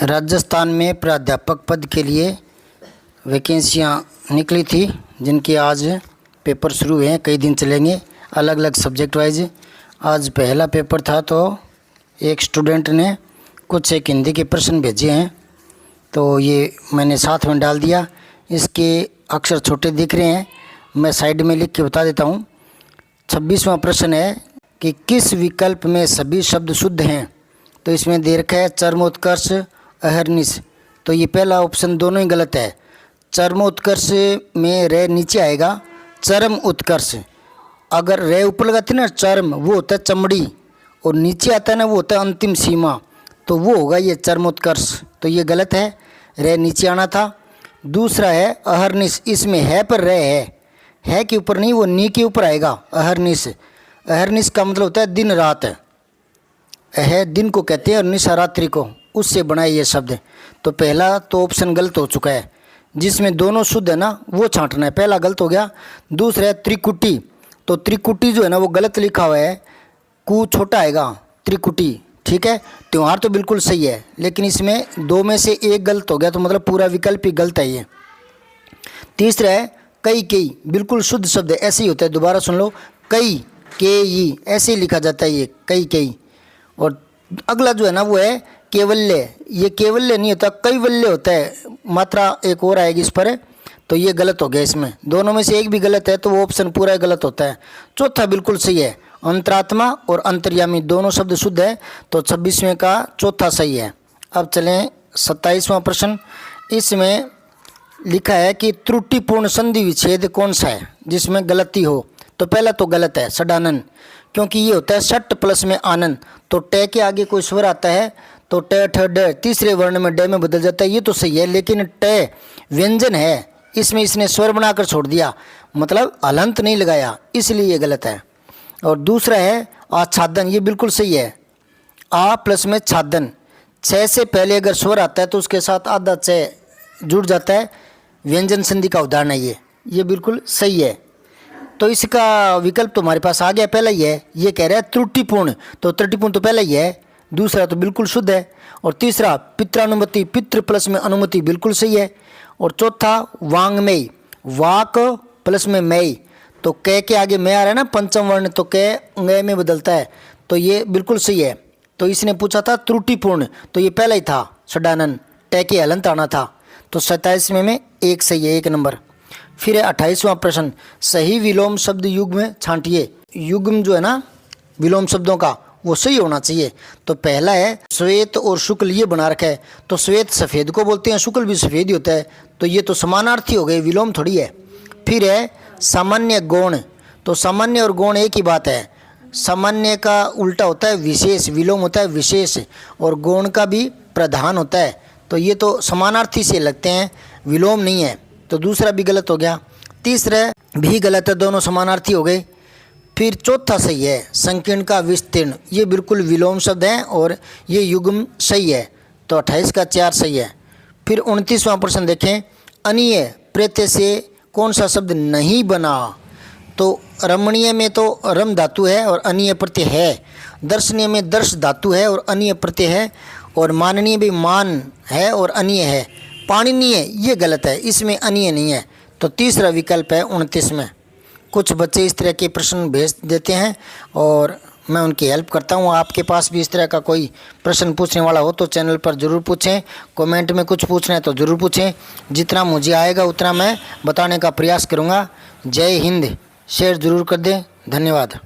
राजस्थान में प्राध्यापक पद के लिए वैकेंसियां निकली थी, जिनके आज पेपर शुरू हुए हैं। कई दिन चलेंगे अलग अलग सब्जेक्ट वाइज। आज पहला पेपर था तो एक स्टूडेंट ने कुछ एक हिंदी के प्रश्न भेजे हैं, तो ये मैंने साथ में डाल दिया। इसके अक्षर छोटे दिख रहे हैं, मैं साइड में लिख के बता देता हूँ। 26वां प्रश्न है कि किस विकल्प में सभी शब्द शुद्ध हैं। तो इसमें दे रखा है चरमोत्कर्ष, अहर्निश। तो ये पहला ऑप्शन दोनों ही गलत है। चरमोत्कर्ष में रे नीचे आएगा, चरम उत्कर्ष। अगर रे ऊपर लगाते ना चरम, वो होता है चमड़ी, और नीचे आता है ना वो होता है अंतिम सीमा, तो वो होगा ये चरमोत्कर्ष। तो ये गलत है, रे नीचे आना था। दूसरा है अहर्निश, इसमें है पर रे है के ऊपर नहीं, वो नी के ऊपर आएगा अहर्निश। अहर्निश का मतलब होता है दिन रात, है दिन को कहते हैं और निशा रात्रि को, उससे बना ये शब्द। तो पहला तो ऑप्शन गलत हो चुका है। जिसमें दोनों शुद्ध है ना वो छांटना है, पहला गलत हो गया। दूसरा है त्रिकुटी, तो त्रिकुटी जो है ना वो गलत लिखा हुआ है, कु छोटा आएगा त्रिकुटी, ठीक है। त्योहार तो बिल्कुल सही है, लेकिन इसमें दो में से एक गलत हो गया, तो मतलब पूरा विकल्प ही गलत है ये। तीसरा है कई, बिल्कुल शुद्ध शब्द है, ऐसे ही होता है। दोबारा सुन लो, कई के ऐसे ही लिखा जाता है ये कई। और अगला जो है ना वो है केवल्य, ये केवल्य नहीं होता, कैवल्य होता है, मात्रा एक और आएगी इस पर, तो ये गलत हो गया। इसमें दोनों में से एक भी गलत है तो वो ऑप्शन पूरा गलत होता है। चौथा बिल्कुल सही है, अंतरात्मा और अंतर्यामी दोनों शब्द शुद्ध है, तो 26वें का चौथा सही है। अब चलें 27वां प्रश्न। इसमें लिखा है कि त्रुटिपूर्ण संधि विच्छेद कौन सा है जिसमें गलती हो। तो पहला तो गलत है षडानन, क्योंकि ये होता है षट प्लस में आनंद, तो ट के आगे कोई स्वर आता है तो ट ठ ड तीसरे वर्ण में ड में बदल जाता है, ये तो सही है। लेकिन ट व्यंजन है, इसमें इसने स्वर बनाकर छोड़ दिया, मतलब हलंत नहीं लगाया, इसलिए ये गलत है। और दूसरा है आच्छादन, ये बिल्कुल सही है। आ प्लस में छादन, छ से पहले अगर स्वर आता है तो उसके साथ आधा छ जुड़ जाता है, व्यंजन संधि का उदाहरण है ये बिल्कुल सही है। तो इसका विकल्प तो हमारे पास आ गया, पहला ही है। ये कह रहा है त्रुटिपूर्ण, तो त्रुटिपूर्ण तो पहला ही है, दूसरा तो बिल्कुल शुद्ध है। और तीसरा पित्रानुमति, पितृ प्लस में अनुमति, बिल्कुल सही है। और चौथा वांग्मय, वाक प्लस में मय, तो क के आगे मैं आ रहा है ना पंचम वर्ण, तो क ङ में बदलता है, तो ये बिल्कुल सही है। तो इसने पूछा था त्रुटिपूर्ण, तो ये पहला ही था षडानन, ट के हलंत आना था। तो 27वें में एक सही है, 1 नंबर। फिर है 28वां प्रश्न, सही विलोम शब्द युग्म छांटिए। युग्म जो है ना विलोम शब्दों का वो सही होना चाहिए। तो पहला है श्वेत और शुक्ल, ये बना रखा है, तो श्वेत सफ़ेद को बोलते हैं, शुक्ल भी सफ़ेद ही होता है, तो ये तो समानार्थी हो गए, विलोम थोड़ी है। फिर है सामान्य गौण, तो सामान्य और गौण एक ही बात है। सामान्य का उल्टा होता है विशेष, विलोम होता है विशेष, और गौण का भी प्रधान होता है, तो ये तो समानार्थी से लगते हैं, विलोम नहीं है। तो दूसरा भी गलत हो गया, तीसरा भी गलत है, दोनों समानार्थी हो गए। फिर चौथा सही है संकीर्ण का विस्तीर्ण, ये बिल्कुल विलोम शब्द है और ये युग्म सही है, तो 28 का 4 सही है। फिर 29वां प्रश्न देखें, अनीय प्रत्यय से कौन सा शब्द नहीं बना। तो रमणीय में तो रम धातु है और अनीय प्रत्यय है, दर्शनीय में दर्श धातु है और अनीय प्रत्यय है, और माननीय भी मान है और अनीय है। पाणिनीय ये गलत है, इसमें अनीय नहीं है, तो तीसरा विकल्प है 29 में। कुछ बच्चे इस तरह के प्रश्न भेज देते हैं और मैं उनकी हेल्प करता हूँ। आपके पास भी इस तरह का कोई प्रश्न पूछने वाला हो तो चैनल पर ज़रूर पूछें, कमेंट में कुछ पूछना है तो ज़रूर पूछें, जितना मुझे आएगा उतना मैं बताने का प्रयास करूँगा। जय हिंद, शेयर ज़रूर कर दें, धन्यवाद।